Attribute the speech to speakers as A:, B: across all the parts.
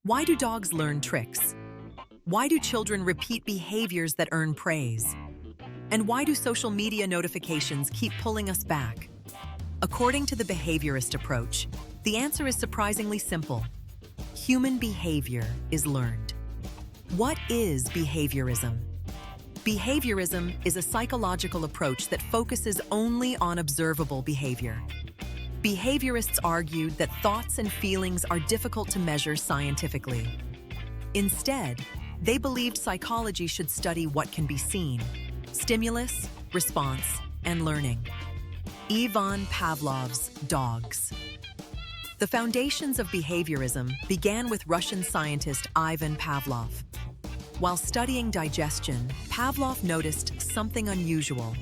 A: Why do dogs learn tricks? Why do children repeat behaviors that earn praise? And why do social media notifications keep pulling us back? According to the behaviorist approach, the answer is surprisingly simple. Human behavior is learned. What is behaviorism? Behaviorism is a psychological approach that focuses only on observable behavior. Behaviorists argued that thoughts and feelings are difficult to measure scientifically. Instead, they believed psychology should study what can be seen: stimulus, response, and learning. Ivan Pavlov's dogs. The foundations of behaviorism began with Russian scientist Ivan Pavlov. While studying digestion, Pavlov noticed something unusual.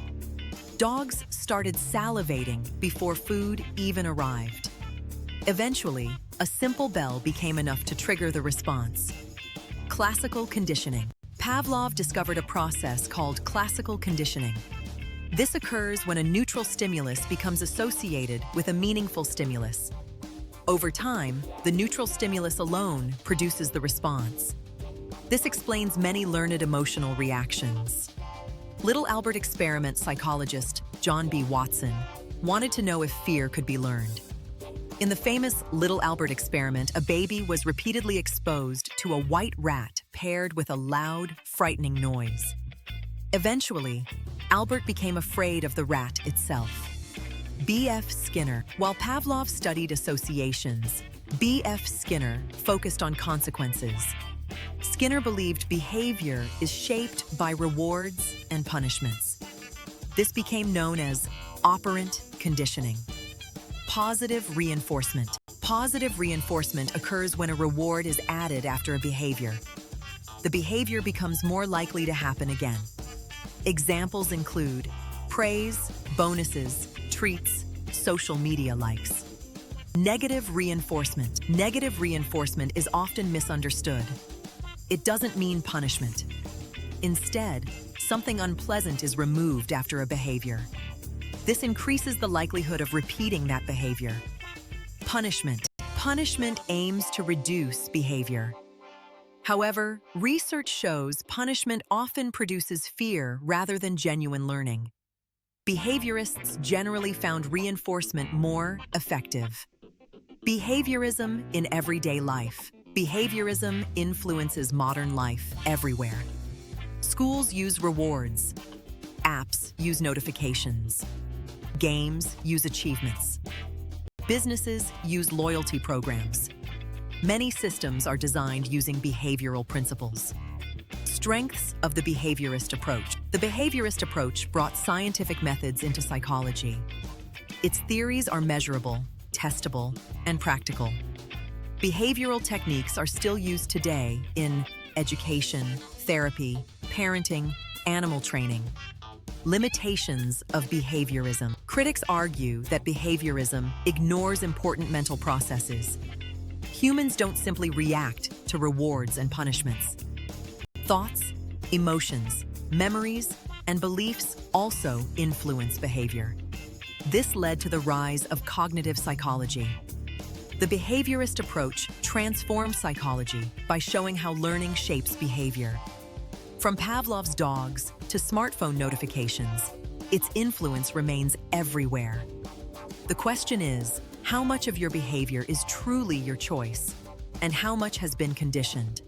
A: Dogs started salivating before food even arrived. Eventually, a simple bell became enough to trigger the response. Classical conditioning. Pavlov discovered a process called classical conditioning. This occurs when a neutral stimulus becomes associated with a meaningful stimulus. Over time, the neutral stimulus alone produces the response. This explains many learned emotional reactions. Little Albert experiment psychologist John B. Watson wanted to know if fear could be learned. In the famous Little Albert experiment, a baby was repeatedly exposed to a white rat paired with a loud, frightening noise. Eventually, Albert became afraid of the rat itself. B.F. Skinner. While Pavlov studied associations, B.F. Skinner focused on consequences. Skinner believed behavior is shaped by rewards and punishments. This became known as operant conditioning. Positive reinforcement. Positive reinforcement occurs when a reward is added after a behavior. The behavior becomes more likely to happen again. Examples include praise, bonuses, treats, social media likes. Negative reinforcement. Negative reinforcement is often misunderstood. It doesn't mean punishment. Instead, something unpleasant is removed after a behavior. This increases the likelihood of repeating that behavior. Punishment. Punishment aims to reduce behavior. However, research shows punishment often produces fear rather than genuine learning. Behaviorists generally found reinforcement more effective. Behaviorism in everyday life. Behaviorism influences modern life everywhere. Schools use rewards. Apps use notifications. Games use achievements. Businesses use loyalty programs. Many systems are designed using behavioral principles. Strengths of the behaviorist approach. The behaviorist approach brought scientific methods into psychology. Its theories are measurable, testable, and practical. Behavioral techniques are still used today in education, therapy, parenting, animal training. Limitations of behaviorism. Critics argue that behaviorism ignores important mental processes. Humans don't simply react to rewards and punishments. Thoughts, emotions, memories, and beliefs also influence behavior. This led to the rise of cognitive psychology. The behaviorist approach transforms psychology by showing how learning shapes behavior. From Pavlov's dogs to smartphone notifications, its influence remains everywhere. The question is, how much of your behavior is truly your choice, and how much has been conditioned?